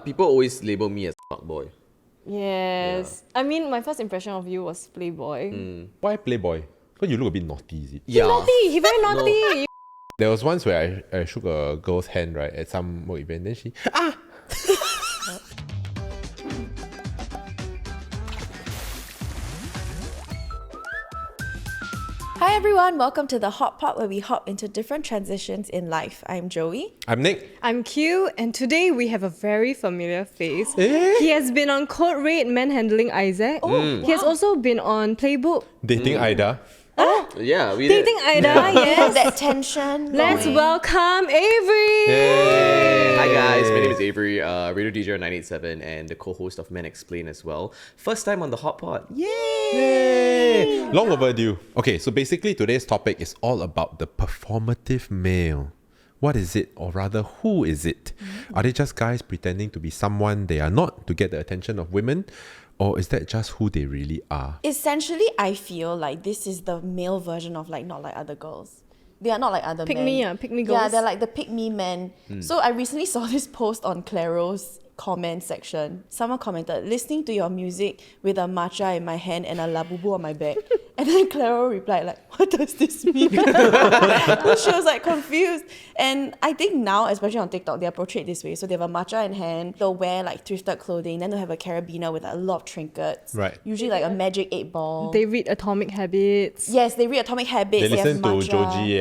people always label me as fuckboy. Yes. I mean, my first impression of you was playboy. Why playboy? Because you look a bit naughty, is it? Yeah. Naughty. He very naughty. There was once where I shook a girl's hand, right, at some work event, then she, Hi everyone, welcome to the Hot Pot where we hop into different transitions in life. I'm Joey. I'm Nick. I'm Q, and today we have a very familiar face. Eh? He has been on Code Red Manhandling Isaac. He has also been on Playbook. Dating Ida. Yeah, we did. Dating Ida, yes. That tension. Let's going. welcome Avery. Yay. Hi guys, my name is Avery, radio DJ on 987 and the co-host of Men Explain as well. First time on the Hot Pot. Yay! Long overdue. Okay, so basically today's topic is all about the performative male. What is it, or rather, who is it? Are they just guys pretending to be someone they are not to get the attention of women? Or is that just who they really are? Essentially, I feel like this is the male version of like not like other girls. They are not like other men. Pick me girls. Yeah, they're like the pick me men. So I recently saw this post on Claro's comment section. Someone commented, listening to your music with a matcha in my hand and a labubu on my back. And then Claro replied like, what does this mean? She was like confused. And I think now, especially on TikTok, they are portrayed this way. So they have a matcha in hand, they'll wear like thrifted clothing, then they'll have a carabiner with a lot of trinkets. Right. Usually like a magic 8-ball. They read Atomic Habits. Yes, they read Atomic Habits. They listen have to matcha. Joji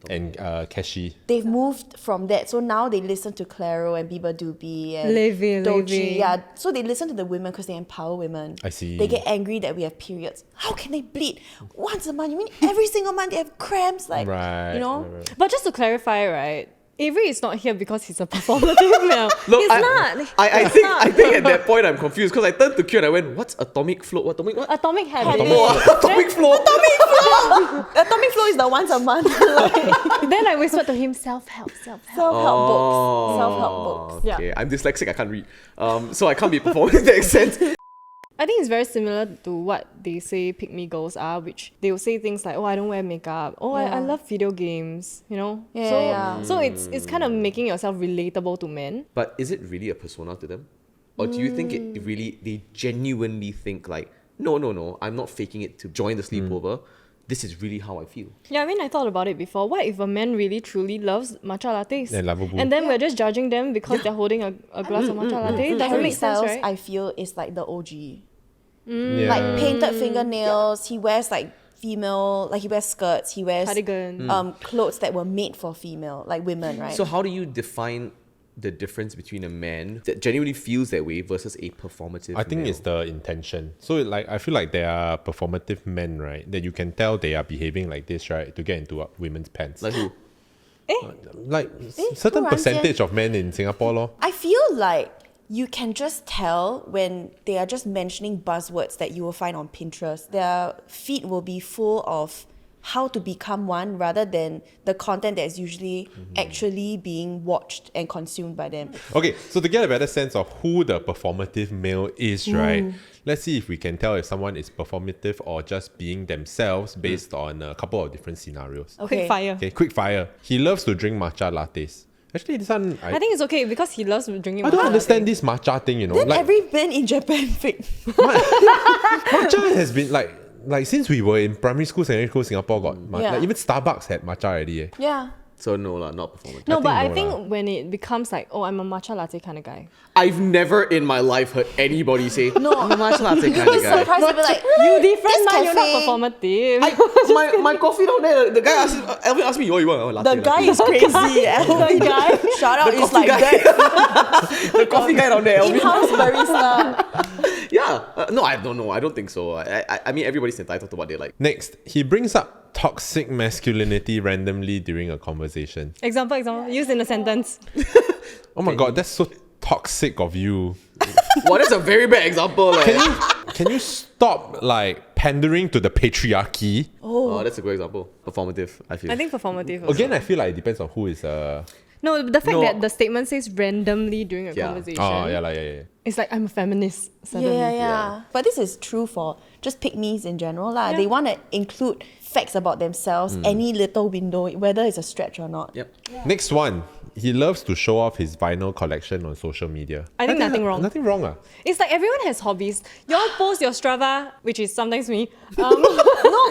and Keshi. They've moved from that, so now they listen to Claro and Biba Doobie and Levi. Doji. Yeah, so they listen to the women because they empower women. I see. They get angry that we have periods. How can they bleed once a month? You mean every single month they have cramps? Like, Right. you know? Right. But just to clarify, right? Avery is not here because he's a performative male. Look, He's not. I think at that point I'm confused because I turned to Q and I went, what's atomic flow? What? Atomic Habits. Atomic flow. Atomic Flow is the once a month Then I whispered to him, self-help. self-help books. Self-help books. Okay, I'm dyslexic, I can't read. So I can't be performing in that extent. I think it's very similar to what they say pick me girls are, which they will say things like, oh, I don't wear makeup. Oh, I Yeah. love video games, you know? Yeah. So it's kind of making yourself relatable to men. But is it really a persona to them? Or do you think it really, they genuinely think like, no, I'm not faking it to join the sleepover. This is really how I feel. Yeah, I mean, I thought about it before. What if a man really truly loves matcha lattes? And Labubu. And then we're just judging them because they're holding a glass of matcha latte? Doesn't Harry make sense, Styles, right? I feel, is like the OG. Yeah. Like painted fingernails. He wears like female, like he wears skirts. He wears Cardigan. clothes that were made for female, like women, right? So how do you define the difference between a man that genuinely feels that way versus a performative I think male? it's the intention. So like I feel like there are performative men, right, that you can tell they are behaving like this, right, to get into women's pants. Like who? Like certain who percentage of men in Singapore, lor. I feel like you can just tell when they are just mentioning buzzwords that you will find on Pinterest. Their feed will be full of how to become one rather than the content that is usually actually being watched and consumed by them. Okay, so to get a better sense of who the performative male is, right, let's see if we can tell if someone is performative or just being themselves based on a couple of different scenarios. Quick fire. Okay, quick fire. He loves to drink matcha lattes. Actually, this one, I think it's okay because he loves drinking matcha I don't understand latte. this matcha thing, you know. Then Like, every man in Japan fake. matcha has been like since we were in primary school, secondary school, Singapore got matcha. Yeah. Like, even Starbucks had matcha already. Yeah. So no lah, not performative. No, but I no think lah. when it becomes like, oh, I'm a matcha latte kind of guy. I've never in my life heard anybody say, No. I'm a matcha latte kind You'll be of guy. surprised to be like, You different, this man. You're not cafe- performative. my coffee down there, the guy Alvin asked me, what you want? Oh, latte, the guy latte. is crazy. the guy. Shout out The is coffee like guy. that. The coffee guy down there, Alvin. In-house barista. Yeah. No, I don't know. I don't think so. I mean, everybody's entitled to what they like. Next, he brings up toxic masculinity randomly during a conversation. Example. Used in a sentence. Oh my god, that's so toxic of you. Well, that's a very bad example. Like. Can you stop like pandering to the patriarchy? Oh, that's a great example. Performative, I feel. I think performative. Also. Again, I feel like it depends on who is No, the fact No. that the statement says randomly during a Yeah. conversation. Oh yeah, like, yeah. It's like I'm a feminist suddenly. Yeah. But this is true for just pick-me's in general lah. They want to include facts about themselves, any little window, whether it's a stretch or not. Yep. Next one. he loves to show off his vinyl collection on social media. I think nothing wrong. Nothing wrong. It's like everyone has hobbies. Y'all post your Strava, which is sometimes me. No,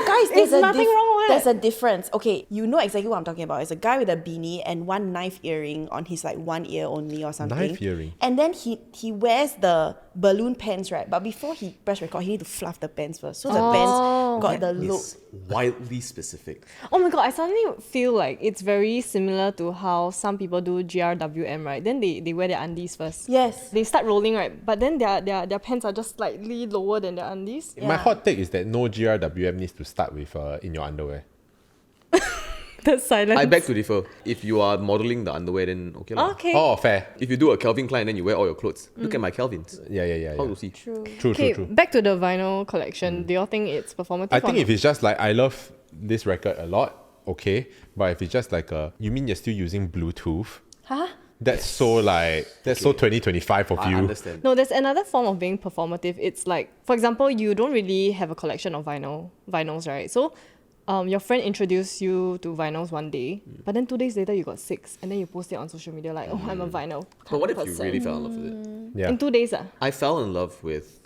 guys, there's It's nothing wrong with There's it. a difference. Okay, you know exactly what I'm talking about. It's a guy with a beanie and one knife earring on his like one ear only or something. Knife earring. And then he wears the balloon pants, right? But before he press record, he need to fluff the pants first. So the pants got the look. It's wildly specific. Oh my god, I suddenly feel like it's very similar to how some people do GRWM, right? Then they wear their undies first. Yes. They start rolling, right? But then their pants are just slightly lower than their undies. My hot take is that no GRWM needs to start with in your underwear. That's silence. I beg to differ. If you are modeling the underwear, then okay lah. Okay. Oh, fair. If you do a Calvin Klein, then you wear all your clothes. Look at my Calvins. Yeah. How to see? True. Okay, back to the vinyl collection. Do you think it's performative? I or think not? if it's just like I love this record a lot, okay. But if it's just like you mean you're still using Bluetooth? Huh? That's so like so 2025 of I you. understand. No, there's another form of being performative. It's like, for example, you don't really have a collection of vinyls, right? So, your friend introduced you to vinyls one day, but then 2 days later you got 6, and then you post it on social media like, oh, I'm a vinyl. But what if you person. really fell in love with it? Yeah. In 2 days, I fell in love with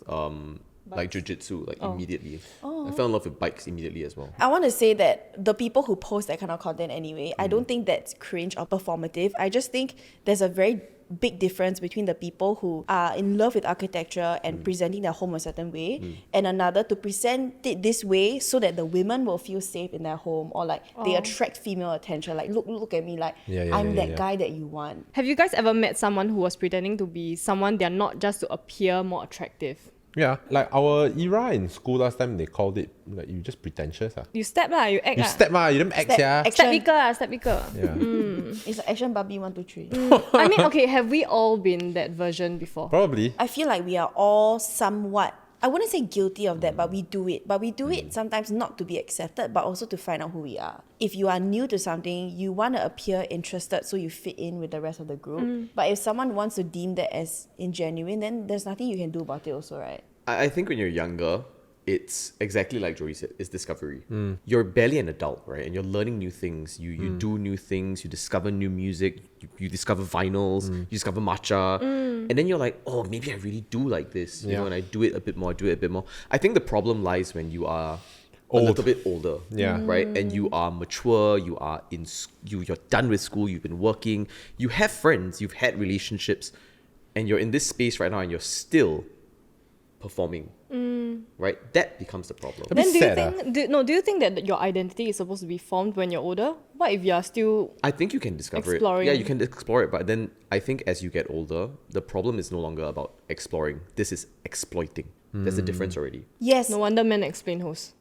like jujitsu immediately. I fell in love with bikes immediately as well. I want to say that the people who post that kind of content anyway, I don't think that's cringe or performative. I just think there's a very big difference between the people who are in love with architecture and presenting their home a certain way, and another to present it this way so that the women will feel safe in their home, or like they attract female attention. Like look at me, like I'm that guy that you want. Have you guys ever met someone who was pretending to be someone they're not just to appear more attractive? Yeah, like our era in school last time, they called it like you just pretentious. You step lah, you act You lah. step you don't act, yeah. Step weaker lah, step weaker. Yeah. It's like action Barbie 1, 2, 3. I mean, okay, have we all been that version before? Probably. I feel like we are all somewhat, I wouldn't say guilty of that, but we do it. But we do it sometimes not to be accepted, but also to find out who we are. If you are new to something, you want to appear interested so you fit in with the rest of the group. But if someone wants to deem that as ingenuine, then there's nothing you can do about it also, right? I think when you're younger, it's exactly like Joey said, it's discovery. You're barely an adult, right? And you're learning new things. You do new things, you discover new music, you discover vinyls, you discover matcha. And then you're like, oh, maybe I really do like this. You know, and I do it a bit more, I think the problem lies when you are a little bit older. Yeah. Right? And you are mature, you are you're done with school, you've been working, you have friends, you've had relationships, and you're in this space right now and you're still performing, right? That becomes the problem. A bit Then do you sad, think do you think that your identity is supposed to be formed when you're older? What if you're still I think you can discover Exploring. it. Yeah, you can explore it, but then I think as you get older, the problem is no longer about exploring. This is exploiting. There's a difference already. Yes. no wonder men explain hoes.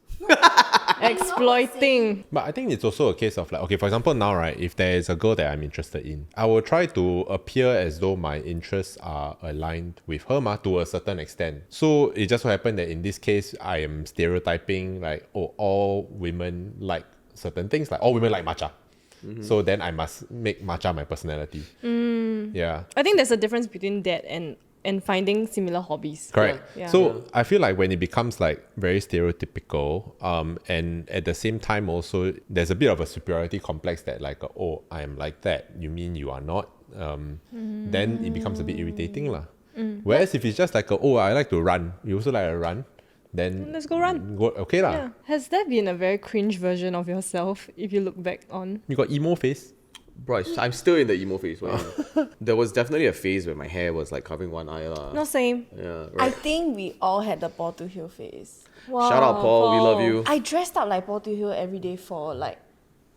Exploiting. But I think it's also a case of like, okay, for example, now, right, if there is a girl that I'm interested in, I will try to appear as though my interests are aligned with her to a certain extent. So it just so happened that in this case, I am stereotyping like, oh, all women like certain things, like all women like matcha. So then I must make matcha my personality. Yeah. I think there's a difference between that and finding similar hobbies. Correct. Yeah. So I feel like when it becomes like very stereotypical, and at the same time also there's a bit of a superiority complex that like, oh, I am like that, you mean you are not, then it becomes a bit irritating lah. Whereas if it's just like, oh, I like to run, you also like to run, then Let's go run. okay lah. Yeah. Has there been a very cringe version of yourself if you look back on? You got emo face. Bro, I'm still in the emo phase. There was definitely a phase where my hair was like covering one eye. No, same. Yeah, I right. think we all had the Paul to Hill phase. Wow, Shout out, Paul. We love you. I dressed up like Paul to Hill every day for like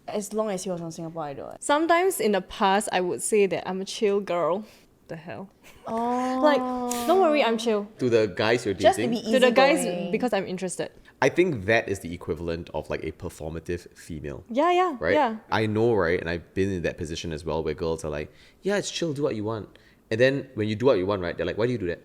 as long as he was on Singapore Idol. Sometimes in the past, I would say that I'm a chill girl. The hell? Oh. Like, don't worry, I'm chill. To the guys you're Just to dating, be easy To the guys, going. because I'm interested. I think that is the equivalent of like a performative female. Yeah, Right? yeah. I know, right? And I've been in that position as well where girls are like, yeah, it's chill, do what you want. And then when you do what you want, right? They're like, why do you do that?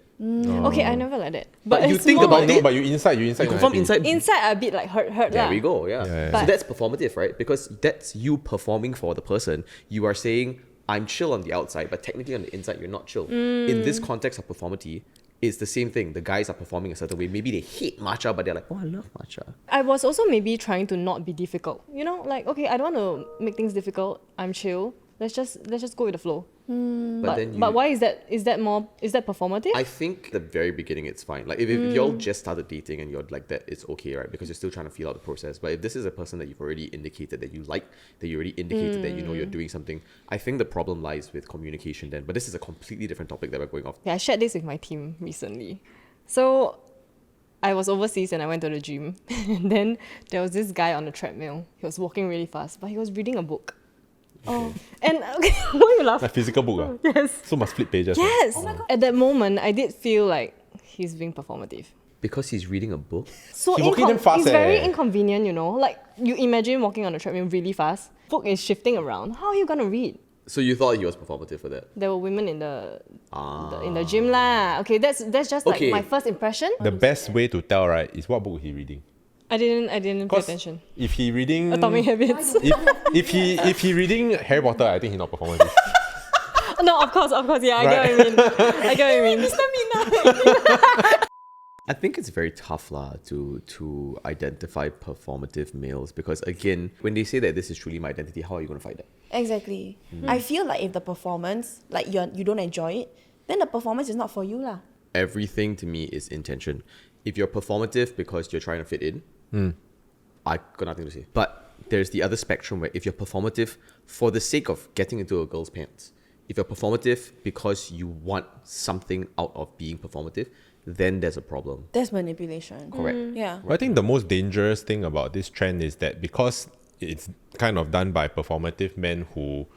Okay, I never like that. But you it's think more about like- it. No, but you inside. You confirm happy. inside. Inside a bit like hurt There lah. we go, yeah. Yeah. So But- that's performative, right? Because that's you performing for the person. You are saying, I'm chill on the outside, but technically on the inside, you're not chill. In this context of performity, it's the same thing. The guys are performing a certain way. Maybe they hate matcha, but they're like, oh, I love matcha. I was also maybe trying to not be difficult. You know, like, okay, I don't want to make things difficult. I'm chill. let's just go with the flow. But But why is that performative? I think the very beginning it's fine. Like if y'all just started dating and you're like that, it's okay, right? Because you're still trying to feel out the process. But if this is a person that you've already indicated that you like, that you already indicated that you know you're doing something, I think the problem lies with communication then. But this is a completely different topic that we're going off. Yeah, I shared this with my team recently. So I was overseas and I went to the gym. And then there was this guy on the treadmill. He was walking really fast, but he was reading a book. Oh, and why you laugh? A physical book. Yes. So must flip pages. Yes. At that moment, I did feel like he's being performative. Because he's reading a book? So He walking damn fast, it's very eh. inconvenient, you know. Like you imagine walking on a treadmill really fast. Book is shifting around. How are you gonna read? So you thought he was performative for that? There were women in the gym lah. Okay, that's just like Okay. my first impression. The best way to tell, right, is what book he reading. I didn't pay 'Cause attention. if he reading Atomic Habits. if he reading Harry Potter, I think he's not performative. No, of course, yeah, I get what you mean. I get what you mean. I think it's very tough to identify performative males because again, when they say that this is truly my identity, how are you going to fight that? Exactly. I feel like if the performance, like you don't enjoy it, then the performance is not for you lah. Everything to me is intention. If you're performative because you're trying to fit in, I got nothing to say. But there's the other spectrum where if you're performative for the sake of getting into a girl's pants, if you're performative because you want something out of being performative, then there's a problem. That's manipulation. Correct. Yeah. I think the most dangerous thing about this trend is that because it's kind of done by performative men who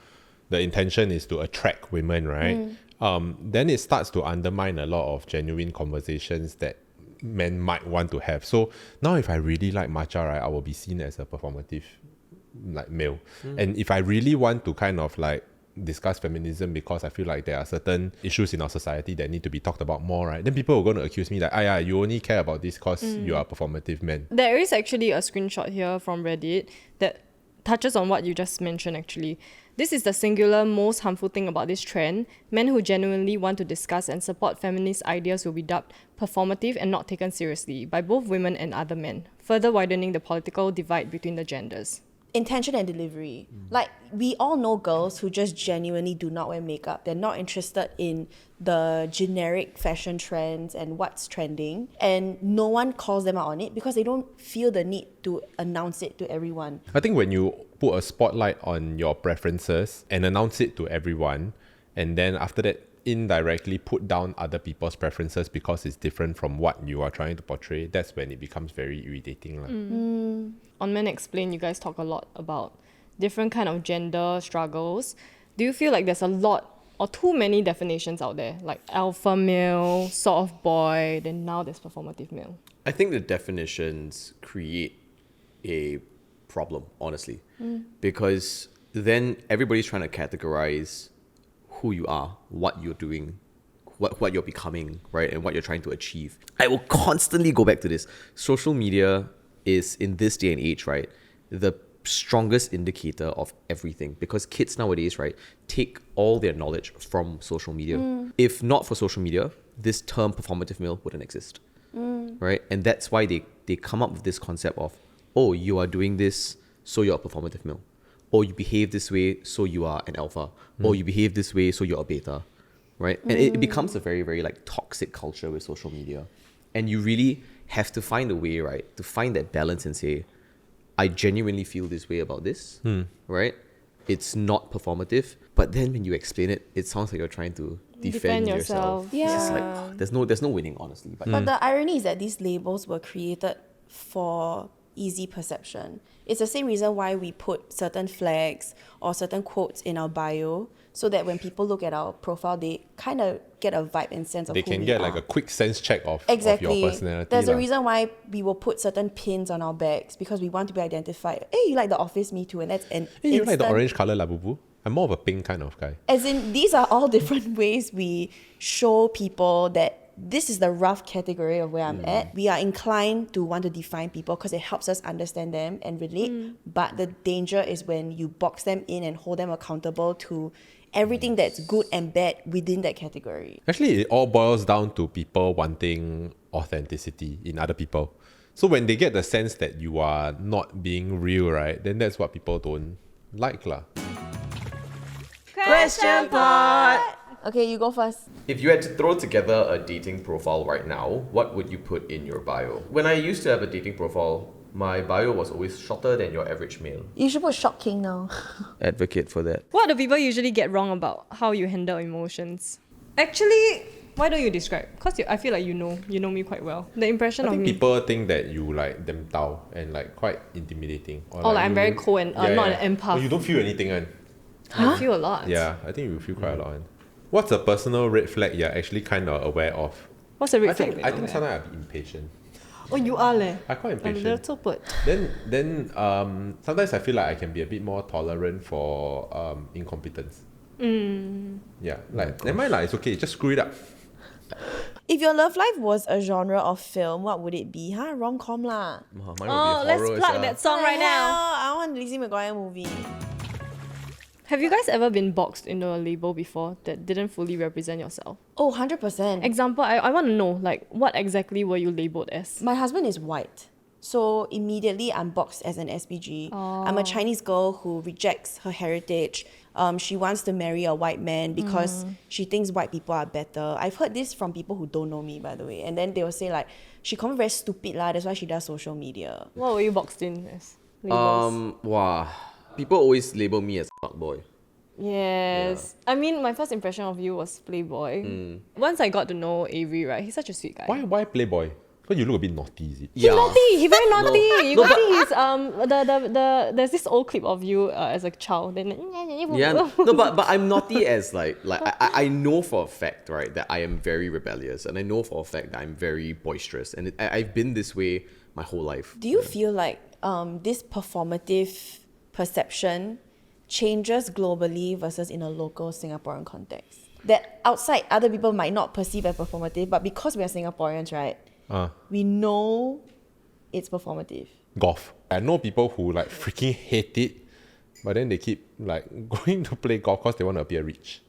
the intention is to attract women, right? Then it starts to undermine a lot of genuine conversations that men might want to have. So now if I really like matcha, right, I will be seen as a performative like male. And if I really want to kind of like discuss feminism because I feel like there are certain issues in our society that need to be talked about more, right? Then people are going to accuse me that, yeah, you only care about this because you are a performative man. There is actually a screenshot here from Reddit that touches on what you just mentioned actually. This is the singular most harmful thing about this trend. Men who genuinely want to discuss and support feminist ideas will be dubbed performative and not taken seriously by both women and other men, further widening the political divide between the genders. Intention and delivery. Like, we all know girls who just genuinely do not wear makeup. They're not interested in the generic fashion trends and what's trending. And no one calls them out on it because they don't feel the need to announce it to everyone. I think when you put a spotlight on your preferences and announce it to everyone, and then after that indirectly put down other people's preferences because it's different from what you are trying to portray, that's when it becomes very irritating. On Men Explain, you guys talk a lot about different kind of gender struggles. Do you feel like there's a lot or too many definitions out there, like alpha male, soft boy, then now there's performative male? I think the definitions create a problem, honestly, because then everybody's trying to categorize who you are, what you're doing, what you're becoming, right, and what you're trying to achieve. I will constantly go back to this. Social media is, in this day and age, right, the strongest indicator of everything, because kids nowadays, right, take all their knowledge from social media. If not for social media, this term performative male wouldn't exist, right? And that's why they come up with this concept of, oh, you are doing this, so you're a performative male. Or you behave this way, so you are an alpha. Or you behave this way, so you're a beta, right? And it becomes a very, very like toxic culture with social media. And you really have to find a way, right, to find that balance and say, I genuinely feel this way about this, right? It's not performative, but then when you explain it, it sounds like you're trying to defend yourself. Yeah. It's like, there's no winning, honestly. But the irony is that these labels were created for easy perception. It's the same reason why we put certain flags or certain quotes in our bio, so that when people look at our profile, they kind of get a vibe and sense of They who can we get are. like a quick sense check of Exactly. your personality. There's a lah. reason why we will put certain pins on our bags, because we want to be identified. Hey, you like The Office? Me too. And that's an Hey, you like the instant- orange colour, la boo? I'm more of a pink kind of guy. As in, these are all different ways we show people that this is the rough category of where I'm at. We are inclined to want to define people because it helps us understand them and relate. But the danger is when you box them in and hold them accountable to everything that's good and bad within that category. Actually, it all boils down to people wanting authenticity in other people. So when they get the sense that you are not being real, right, then that's what people don't like lah. Question part. Okay, you go first. If you had to throw together a dating profile right now, what would you put in your bio? When I used to have a dating profile, my bio was always shorter than your average male. You should put shocking now. Advocate for that. What do people usually get wrong about how you handle emotions? Actually, why don't you describe? Because I feel like you know me quite well. The impression I of think me. people think that you like them tao and like quite intimidating. Or like I'm very cold and not an empath. Or you don't feel anything, man. I feel a lot. Yeah, I think you feel quite a lot. Man. What's a personal red flag you're actually kind of aware of? What's the red I flag? think sometimes I'll be impatient. Oh, you are leh. I'm quite A impatient. little put. Then sometimes I feel like I can be a bit more tolerant for incompetence. Yeah, like never mind lah, it's okay, just screw it up. If your love life was a genre of film, what would it be? Rom-com lah. Mine would be Oh, let's horror, plug sia. that song right now. I want Lizzie McGuire movie. Have you guys ever been boxed into a label before that didn't fully represent yourself? Oh, 100%. Example, I want to know, like, what exactly were you labeled as? My husband is white. So immediately I'm boxed as an SPG. I'm a Chinese girl who rejects her heritage. She wants to marry a white man because she thinks white people are better. I've heard this from people who don't know me, by the way. And then they will say like, she come very stupid lah, that's why she does social media. What were you boxed in as? Labels? Wow. People always label me as fuckboy. Yes. I mean, my first impression of you was playboy. Once I got to know Avery, right, he's such a sweet guy. Why playboy? Because you look a bit naughty, is it? He's naughty. He very naughty. You can see his there's this old clip of you as a child. Then Yeah, no, but I'm naughty as like I know for a fact, right, that I am very rebellious, and I know for a fact that I'm very boisterous, and I've been this way my whole life. Do you feel like this performative perception changes globally versus in a local Singaporean context? That outside other people might not perceive as performative, but because we are Singaporeans, right, we know it's performative. Golf. I know people who like freaking hate it, but then they keep like going to play golf because they want to appear rich.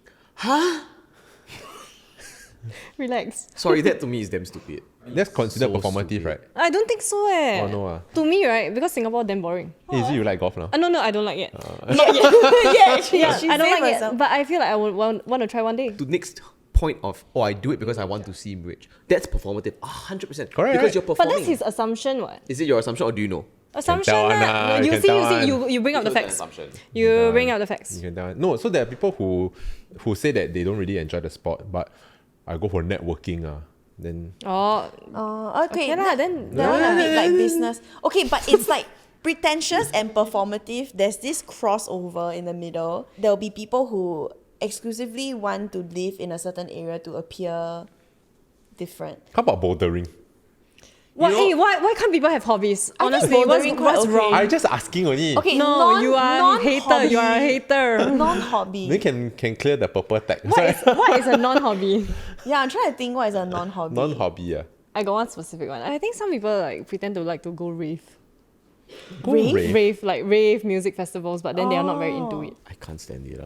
relax. Sorry, that to me is damn stupid. That's considered So performative, stupid. right? I don't think so Oh no. To me, right, because Singapore damn boring. Is it you like golf now? No, I don't like it. Yeah, Yeah, she I don't saved like herself. it. But I feel like I would want to try one day. To next point of, oh, I do it because I want to seem rich. That's performative. 100%. Correct, Because right? you're But performing. that's his assumption, what? Is it your assumption or do you know? Assumption. tell one lah. lah, You you can see, tell you bring up the It's an facts. assumption. You bring up the facts. You can tell. No, so there are people who say that they don't really enjoy the sport, but I go for networking. Then Oh, Okay, Okay lah, that then- one a bit like business. Okay, but it's like pretentious and performative. There's this crossover in the middle. There'll be people who exclusively want to live in a certain area to appear different. how about bouldering? why can't people have hobbies? I think Honestly, bouldering quite what's okay. wrong? I'm just asking only. Okay, No, you are a hater. You are a hater. Non-hobby. Then can clear the purple tag. What is a non-hobby? Yeah, I'm trying to think what is a non-hobby. Non-hobby. I got one specific one. I think some people like pretend to like to go rave. Rave? Rave music festivals, but then they are not very into it. I can't stand it.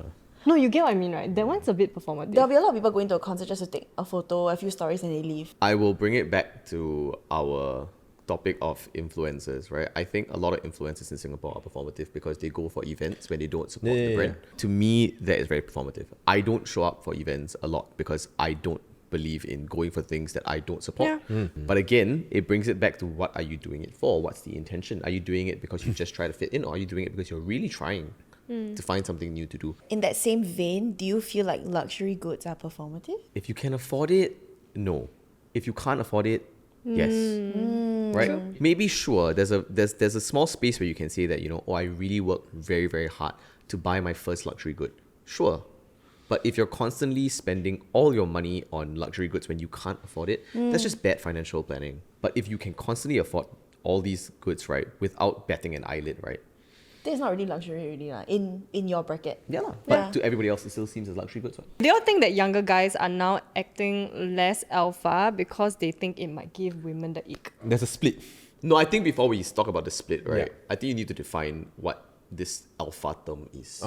No, you get what I mean, right? That one's a bit performative. There'll be a lot of people going to a concert just to take a photo, a few stories, and they leave. I will bring it back to our topic of influencers, right? I think a lot of influencers in Singapore are performative because they go for events when they don't support the brand. To me, that is very performative. I don't show up for events a lot because I don't believe in going for things that I don't support. Yeah. But again, it brings it back to what are you doing it for? What's the intention? Are you doing it because you just try to fit in, or are you doing it because you're really trying to find something new to do? In that same vein, do you feel like luxury goods are performative? If you can afford it, no. If you can't afford it, yes. Right? Maybe sure. There's a small space where you can say that, I really worked very, very hard to buy my first luxury good. Sure. But if you're constantly spending all your money on luxury goods when you can't afford it, that's just bad financial planning. But if you can constantly afford all these goods, right, without batting an eyelid, right? That's not really luxury already, in your bracket. Yeah, lah. But Yeah. to everybody else, it still seems as luxury goods. Right? Do you think that younger guys are now acting less alpha because they think it might give women the ick? There's a split. No, I think before we talk about the split, right, Yeah. I think you need to define what this alpha term is.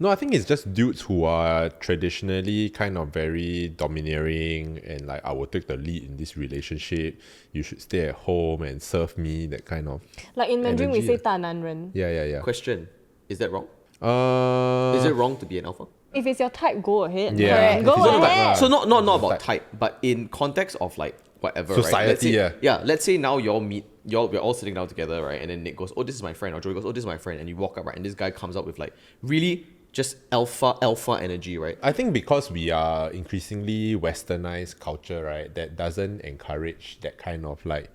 No, I think it's just dudes who are traditionally kind of very domineering and like, I will take the lead in this relationship. You should stay at home and serve me, that kind of. Like in Mandarin, we Energy, say 大男人. Yeah. Question, is that wrong? Uh, Is it wrong to be an alpha? If it's your type, go ahead. Yeah. man. If Go it's your type, ahead. So not Type. about type, but in context of like whatever, Society, right? Let's say now we're all sitting down together, right? And then Nick goes, "Oh, this is my friend," or Joey goes, "Oh, this is my friend," and you walk up, right? And this guy comes up with like really just alpha energy, right? I think because we are increasingly westernized culture, right, that doesn't encourage that kind of like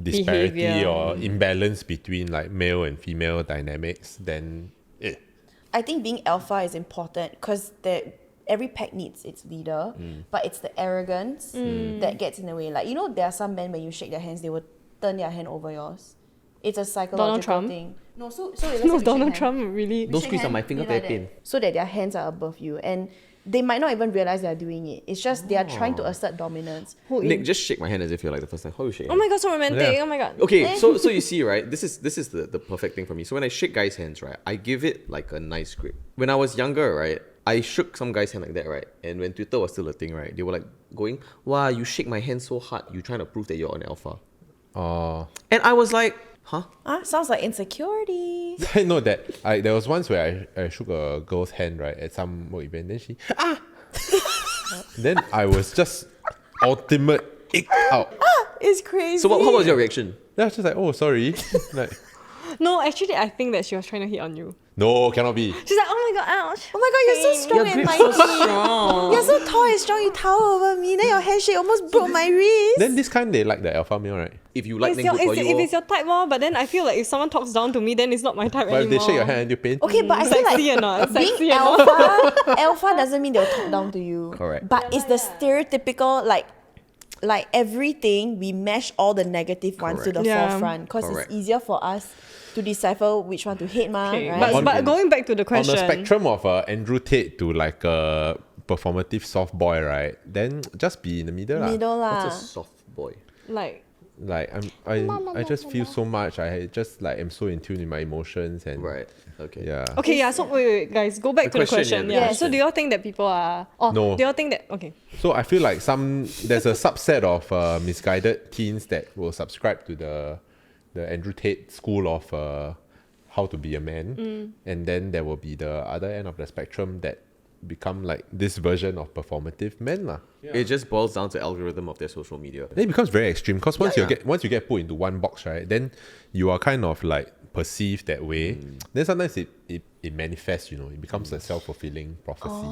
disparity Behaviour. or imbalance between like male and female dynamics, then I think being alpha is important because every pack needs its leader, but it's the arrogance that gets in the way. Like, you know, there are some men when you shake their hands, they will turn their hand over yours. It's a psychological Trump? thing. No, so let's say we No, shake Donald hand. Trump really. Don't Shake squeeze on hand, my finger, you very like pain. that. So that their hands are above you, and they might not even realize they're doing it. It's just they are trying to assert dominance. Nick, just shake my hand as if you're like the first time. How you shake? Oh my god, so romantic. Yeah. Oh my god. Okay, so you see, right? This is the perfect thing for me. So when I shake guys' hands, right, I give it like a nice grip. When I was younger, right, I shook some guy's hand like that, right? And when Twitter was still a thing, right, they were like going, "Wow, you shake my hand so hard. You trying to prove that you're an alpha?" And I was like, huh? Sounds like insecurity. I know that there was once where I shook a girl's hand, right, at some work event, then she then I was just ultimate ick out. It's crazy. So what was your reaction? Then I was just like, oh sorry. Like, No, actually, I think that she was trying to hit on you. no, cannot be. She's like, oh my god, ouch. Oh my god, you're so strong and mighty. You're so tall and strong, you tower over me. Then your handshake almost broke my wrist. Then this kind they like the alpha male, right? If you like, It's then your, good for it's, you. if it's your type, but then I feel like if someone talks down to me, then it's not my type But if anymore. they shake your hand and you pain. Okay, but I feel Sexy or like not? Sexy being or not? alpha doesn't mean they'll talk down to you. Correct. But it's the stereotypical like everything we mash all the negative ones to the Yeah. forefront because Correct. it's easier for us to decipher which one to hate, Okay, right? but going back to the On question. the spectrum of Andrew Tate to like a performative soft boy, right? Then just be in the middle. lah. Middle lah. What's a soft boy? Like, Like I just feel so much. I just like am so in tune with my emotions and Right. Okay. yeah. okay, yeah, so wait, guys, go back The to the question, question. yeah, the Yeah, so question. do you all think that people are. Oh, No. do you all think that. Okay. So I feel like there's a subset of misguided teens that will subscribe to the Andrew Tate school of how to be a man, and then there will be the other end of the spectrum that become like this version of performative men lah. It just boils down to algorithm of their social media. Then it becomes very extreme because once Yeah. you get put into one box, right, then you are kind of like perceived that way. Then sometimes it manifests, you know, it becomes a self-fulfilling prophecy.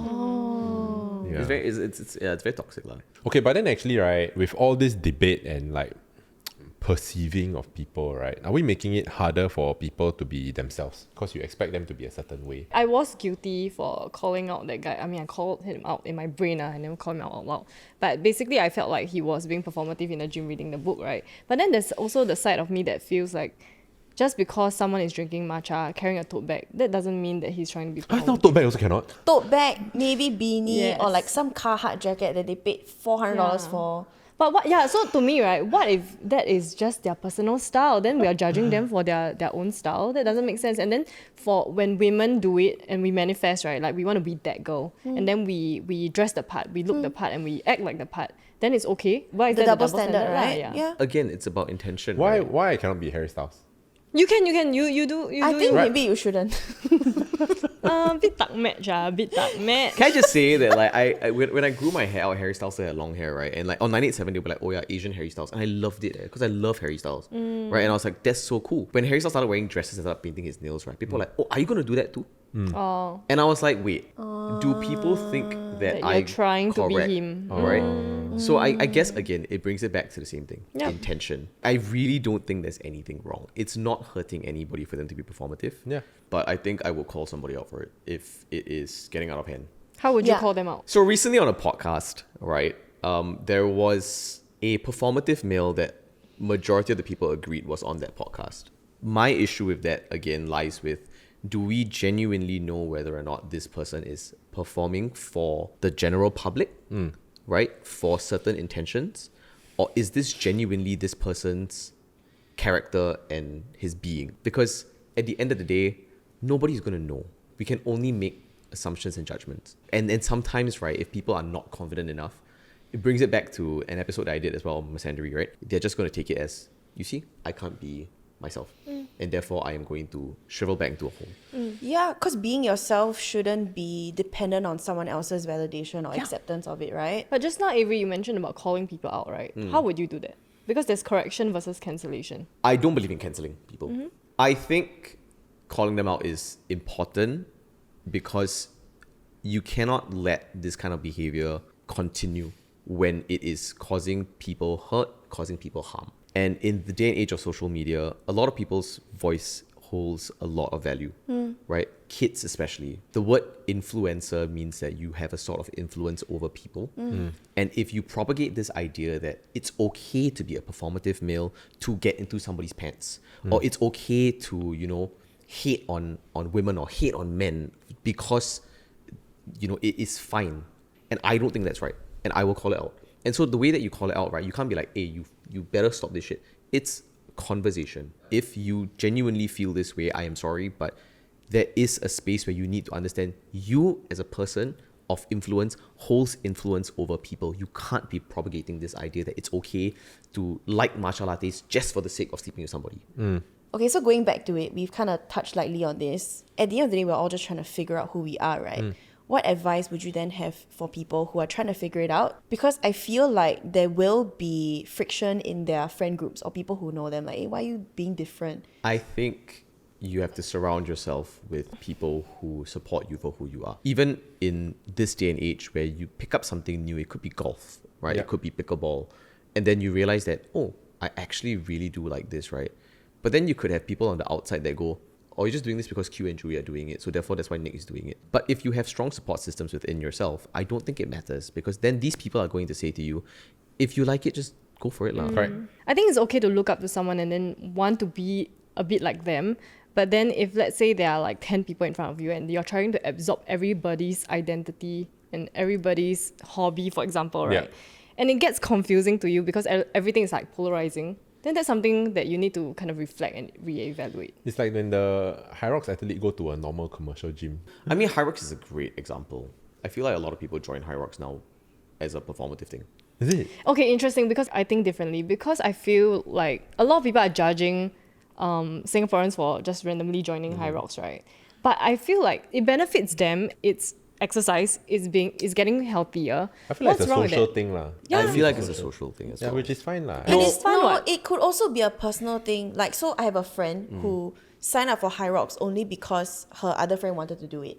Yeah. It's very toxic, lah. Okay, but then actually, right, with all this debate and like perceiving of people, right, are we making it harder for people to be themselves because you expect them to be a certain way? I was guilty for calling out that guy. I mean, I called him out in my brain. I never called him out loud. But basically, I felt like he was being performative in the gym reading the book, right? But then there's also the side of me that feels like just because someone is drinking matcha, carrying a tote bag, that doesn't mean that he's trying to be performative. Now tote bag also cannot. Tote bag, maybe beanie, Yes. or like some Carhartt jacket that they paid $400 for. But what? Yeah. So to me, right, what if that is just their personal style? Then we are judging them for their own style. That doesn't make sense. And then for when women do it and we manifest, right, like we want to be that girl, and then we dress the part, we look the part, and we act like the part. Then it's okay. Why is The that double standard, lah? right? Yeah. Again, it's about intention. Why Right? I cannot be Harry Styles? You can. You do. I think Right. maybe you shouldn't. Bit dark match, bit dark match. Can I just say that like when I grew my hair out, Harry Styles still had long hair, right? And like on 987 they were like, oh yeah, Asian Harry Styles, and I loved it because I love Harry Styles, right? And I was like, that's so cool. When Harry Styles started wearing dresses and started painting his nails, right? People were like, oh, are you gonna do that too? Oh, And I was like, wait, do people think that that you're I'm trying to be correct? him. Right? So I guess again it brings it back to the same thing. Yep. Intention. I really don't think there's anything wrong. It's not hurting anybody for them to be performative. Yeah. But I think I will call somebody out for it if it is getting out of hand. How would you Yeah. call them out? So recently on a podcast, right, there was a performative male that majority of the people agreed was on that podcast. My issue with that again lies with, do we genuinely know whether or not this person is performing for the general public, right, for certain intentions, or is this genuinely this person's character and his being? Because at the end of the day, nobody's going to know. We can only make assumptions and judgments. And sometimes, right, if people are not confident enough, it brings it back to an episode that I did as well, Masandri, right? They're just going to take it as, you see, I can't be myself. and therefore I am going to shrivel back into a hole. Yeah, because being yourself shouldn't be dependent on someone else's validation or acceptance of it, right? But just now, Avery, you mentioned about calling people out, right? How would you do that? Because there's correction versus cancellation. I don't believe in cancelling people. I think calling them out is important because you cannot let this kind of behavior continue when it is causing people hurt, causing people harm. And in the day and age of social media, a lot of people's voice holds a lot of value, right? Kids especially. The word influencer means that you have a sort of influence over people. And if you propagate this idea that it's okay to be a performative male to get into somebody's pants, or it's okay to, you know, hate on women or hate on men because, you know, it is fine. And I don't think that's right. And I will call it out. And so the way that you call it out, right, you can't be like, hey, you better stop this shit. It's conversation. If you genuinely feel this way, I am sorry, but there is a space where you need to understand you as a person of influence holds influence over people. You can't be propagating this idea that it's okay to like matcha lattes just for the sake of sleeping with somebody. Okay, so going back to it, we've kind of touched lightly on this. At the end of the day, we're all just trying to figure out who we are, right? What advice would you then have for people who are trying to figure it out? Because I feel like there will be friction in their friend groups or people who know them. Like, hey, why are you being different? I think you have to surround yourself with people who support you for who you are. Even in this day and age where you pick up something new, it could be golf, right? Yeah. It could be pickleball. And then you realize that, oh, I actually really do like this, right? But then you could have people on the outside that go, oh, you're just doing this because Q and Chewy are doing it, so therefore that's why Nick is doing it. But if you have strong support systems within yourself, I don't think it matters, because then these people are going to say to you, if you like it, just go for it lah. Correct. I think it's okay to look up to someone and then want to be a bit like them. But then if, let's say, there are like 10 people in front of you and you're trying to absorb everybody's identity and everybody's hobby, for example, right? Yeah. And it gets confusing to you because everything is like polarizing. Then that's something that you need to kind of reflect and reevaluate. It's like when the Hyrox athlete go to a normal commercial gym. I mean, Hyrox is a great example. I feel like a lot of people join Hyrox now as a performative thing. Is it? Okay, interesting, because I think differently. Because I feel like a lot of people are judging Singaporeans for just randomly joining Hyrox, right? But I feel like it benefits them. It's exercise is getting healthier. I feel like What's it's a wrong with social it? thing lah. I feel like it's a social thing as Yeah, well. which is fine lah. And No. it's Fun no, what? it could also be a personal thing. Like, so I have a friend who signed up for Hyrox only because her other friend wanted to do it.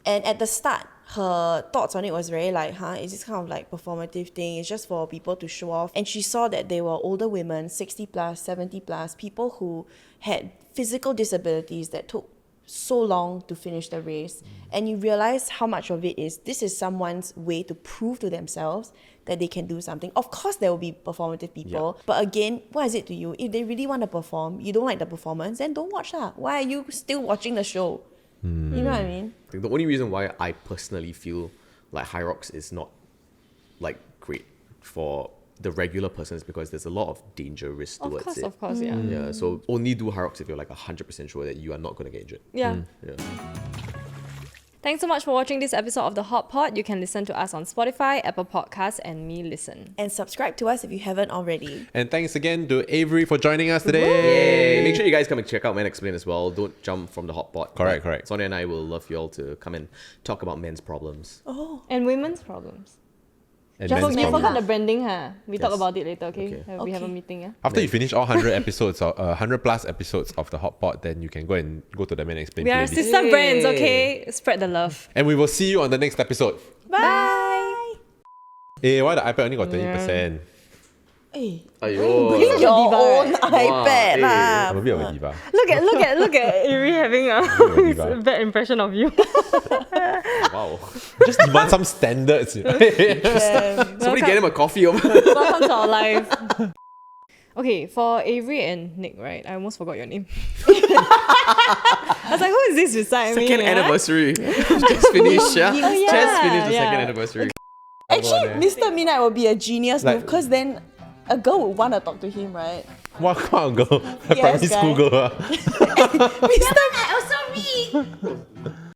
And at the start, her thoughts on it was very like, is this kind of like performative thing? It's just for people to show off. And she saw that they were older women, 60 plus, 70 plus, people who had physical disabilities that took so long to finish the race. And you realize how much of it is, this is someone's way to prove to themselves that they can do something. Of course, there will be performative people. But again, what is it to you? If they really want to perform, you don't like the performance, then don't watch that. Why are you still watching the show? You know what I mean? I think the only reason why I personally feel like Hyrox is not like great for the regular person is because there's a lot of danger risk towards it. Of course, yeah. Yeah, so only do Hyrox if you're like 100% sure that you are not going to get injured. Yeah. Yeah. Thanks so much for watching this episode of The Hot Pot. You can listen to us on Spotify, Apple Podcasts, and Me Listen. And subscribe to us if you haven't already. And thanks again to Avery for joining us today. Yay! Make sure you guys come and check out Men Explain as well. Don't jump from the hot pot. Correct, But correct. Sonia and I will love you all to come and talk about men's problems. And women's problems. And Just men's we problems. forgot the branding, huh? We talk Yes. about it later, okay? Okay. We have a Okay. meeting, yeah? After you finish all 100 episodes, 100 plus episodes of the Hot Pot, then you can go to the Men Explain We are playlist. sister Yay. brands, okay? Spread the love. And we will see you on the next episode. Bye! Hey, why the iPad only got 20%? Hey, Ayo. bring Such a your diva, own right? iPad lah. I'm a bit of a diva. Look at Avery having a diva. bad impression of you. Wow. Just demand some standards. you know. Somebody get him a coffee over. Welcome to our life. Okay, for Avery and Nick, right? I almost forgot your name. I was like, who is this beside me? Second yeah? anniversary. Just finished, yeah? yeah. Just finished the Yeah. second anniversary. Actually, Mr. Midnight will be a genius Like- move, because then a girl would want to talk to him, right? What kind of girl? Yes, Primary school guy. girl. ah. Mr. Also me.